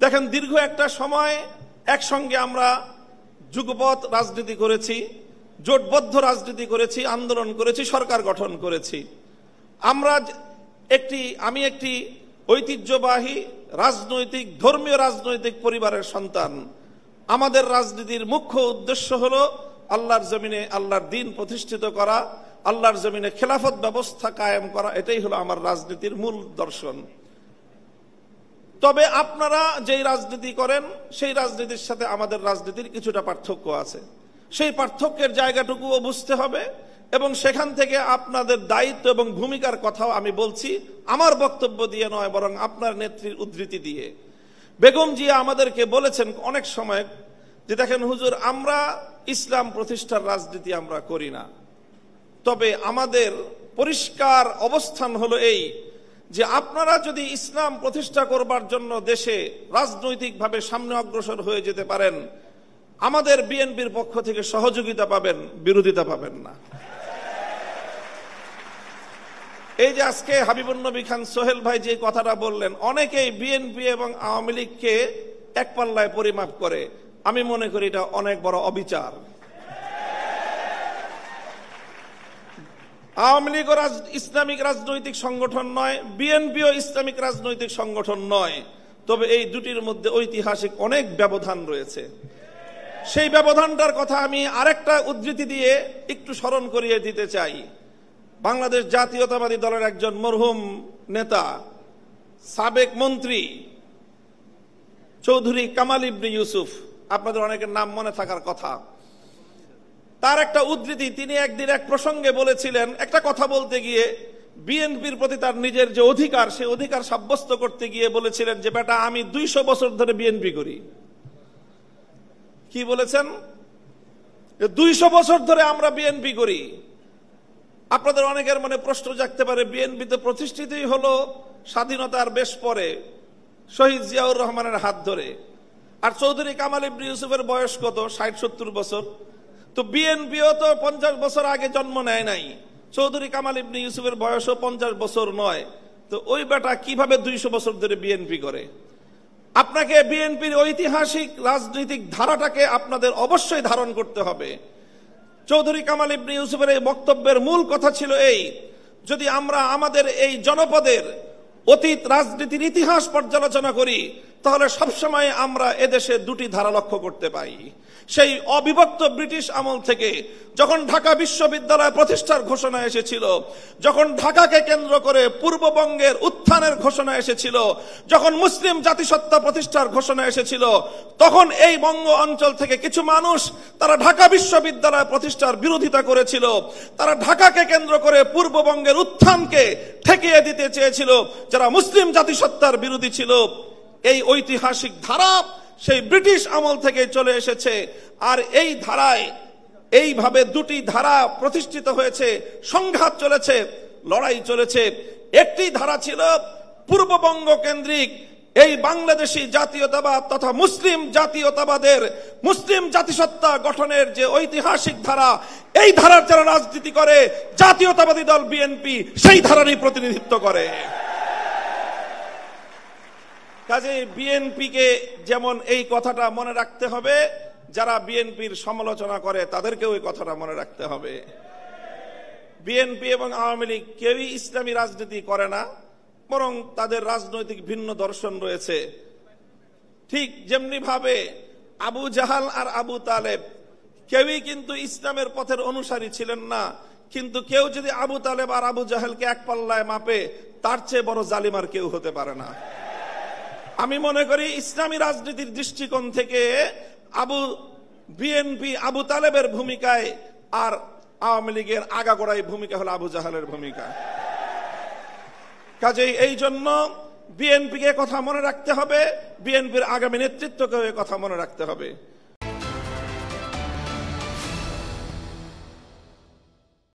দেখেন, দীর্ঘ একটা সময় একসঙ্গে আমরা যুগপৎ রাজনীতি করেছি, জোটবদ্ধ রাজনীতি করেছি, আন্দোলন করেছি, সরকার গঠন করেছি। আমি একটি ঐতিহ্যবাহী রাজনৈতিক, ধর্মীয় রাজনৈতিক পরিবারের সন্তান। আমাদের রাজনীতির মুখ্য উদ্দেশ্য হলো আল্লাহর জমিনে আল্লাহর দ্বীন প্রতিষ্ঠিত করা, আল্লাহর জমিনে খেলাফত ব্যবস্থা কায়েম করা। এটাই হলো আমার রাজনীতির মূল দর্শন। তবে আপনারা যেই রাজনীতি করেন সেই রাজনীতির সাথে আমাদের রাজনীতির কিছুটা পার্থক্য আছে। সেই পার্থক্যের জায়গাটুকুও বুঝতে হবে এবং সেখান থেকে আপনাদের দায়িত্ব এবং ভূমিকার কথাও আমি বলছি, আমার বক্তব্য দিয়ে নয়, বরং আপনার নেত্রীর উদ্ধৃতি দিয়ে। বেগম জিয়া আমাদেরকে বলেছেন অনেক সময় যে, দেখেন হুজুর, আমরা ইসলাম প্রতিষ্ঠার রাজনীতি আমরা করি না, তবে আমাদের পরিষ্কার অবস্থান হলো এই যে আপনারা যদি ইসলাম প্রতিষ্ঠা করবার জন্য দেশে রাজনৈতিকভাবে সামনে অগ্রসর হয়ে যেতে পারেন, আমাদের বিএনপির পক্ষ থেকে সহযোগিতা পাবেন, বিরোধিতা পাবেন না। এই যে আজকে হাবিবুন নবী খান সোহেল ভাই যে কথাটা বললেন, অনেকেই বিএনপি এবং আওয়ামী লীগকে এক পাল্লায় পরিমাপ করে। আমি মনে করি এটা অনেক বড় অবিচার। আওয়ামী লীগও ইসলামিক রাজনৈতিক সংগঠন নয়, বিএনপিও ইসলামিক রাজনৈতিক সংগঠন নয়, তবে এই দুটির মধ্যে ঐতিহাসিক অনেক ব্যবধান রয়েছে। সেই ব্যবধানটার কথা আমি আরেকটা উদ্ধৃতি দিয়ে একটু স্মরণ করিয়ে দিতে চাই। বাংলাদেশ জাতীয়তাবাদী দলের একজন মরহুম নেতা, সাবেক মন্ত্রী চৌধুরী কামাল ইবনে ইউসুফ, আপনাদের অনেকের নাম মনে থাকার কথা, তার একটা উদ্ধৃতি, তিনি একদিন এক প্রসঙ্গে বলেছিলেন, একটা কথা বলতে গিয়ে বিএনপির প্রতি তার নিজের যে অধিকার, সেই অধিকার সাব্যস্ত করতে গিয়ে বলেছিলেন যে, বেটা আমি 200 বছর ধরে বিএনপি করি। কি বলেছেন? 200 বছর ধরে আমরা বিএনপি করি। আপনাদের অনেকের মনে প্রশ্ন জাগতে পারে, বিএনপি তো প্রতিষ্ঠিতই হলো স্বাধীনতার বেশ পরে, শহীদ জিয়াউর রহমানের হাত ধরে। আর চৌধুরী কামাল ইবনে ইউসুফের বয়স কত? 60-70 বছর। তো বিএনপিও তো 50 বছর আগে জন্ম নেয় নাই, চৌধুরী কামাল ইবনে ইউসুফের বয়সও 50 বছর নয়। তো ওই বেটা কিভাবে 200 বছর ধরে বিএনপি করে? আপনাকে বিএনপির ঐতিহাসিক রাজনৈতিক ধারাটাকে আপনাদের অবশ্যই ধারণ করতে হবে। চৌধুরী কামাল ইবনে ইউসুফের এই বক্তব্যের মূল কথা ছিল এই, যদি আমরা আমাদের এই জনপদের অতীত রাজনীতির ইতিহাস পর্যালোচনা করি, তাহলে সবসময় আমরা এদেশে দুটি ধারা লক্ষ্য করতে পাই। সেই অবিভক্ত ব্রিটিশ আমল থেকে যখন ঢাকা বিশ্ববিদ্যালয় প্রতিষ্ঠার ঘোষণা এসেছিল, যখন ঢাকাকে কেন্দ্র করে পূর্ববঙ্গের উত্থানের ঘোষণা এসেছিল, যখন মুসলিম জাতিসত্তা প্রতিষ্ঠার ঘোষণা এসেছিল, তখন এই বঙ্গ অঞ্চল থেকে কিছু মানুষ তারা ঢাকা বিশ্ববিদ্যালয় প্রতিষ্ঠার বিরোধিতা করেছিল। তারা ঢাকাকে কেন্দ্র করে পূর্ববঙ্গের উত্থানকে ঠেকিয়ে দিতে চেয়েছিল, যারা মুসলিম জাতিসত্তার বিরোধী ছিল। এই ঐতিহাসিক ধারা সেই ব্রিটিশ আমল থেকে চলে এসেছে। আর এই ধারায় এইভাবে দুটি ধারা প্রতিষ্ঠিত হয়েছে, সংঘাত চলেছে, লড়াই চলেছে। একটি ধারা ছিল পূর্ববঙ্গ কেন্দ্রিক এই বাংলাদেশি জাতীয়তাবাদ তথা মুসলিম জাতীয়তাবাদের, মুসলিম জাতিসত্তা গঠনের যে ঐতিহাসিক ধারা, এই ধারার যারা রাজনীতি করে, জাতীয়তাবাদী দল বিএনপি সেই ধারারই প্রতিনিধিত্ব করে। কাজে বিএনপিকে যেমন এই কথাটা মনে রাখতে হবে, যারা বিএনপির সমালোচনা করে তাদেরকেও এই কথাটা মনে রাখতে হবে। বিএনপি এবং আওয়ামী লীগ কেউই ইসলামী রাজনীতি করে না, বরং তাদের রাজনৈতিক ভিন্ন দর্শন রয়েছে। ঠিক যেমনি ভাবে আবু জাহাল আর আবু তালেব কেউই কিন্তু ইসলামের পথের অনুসারী ছিলেন না, কিন্তু কেউ যদি আবু তালেব আর আবু জাহেলকে এক পাল্লায় মাপে, তার চেয়ে বড় জালিম আর কেউ হতে পারে না। আমি মনে করি ইসলামী রাজনীতির দৃষ্টিকোণ থেকে বিএনপি আবু তালেবের ভূমিকায়, আর আওয়ামী লীগের আগাগোড়াই ভূমিকা হলো আবু জাহেলের ভূমিকা। কাজেই এই জন্য বিএনপিকে কথা মনে রাখতে হবে, বিএনপির আগামী নেতৃত্বকে কথা মনে রাখতে হবে।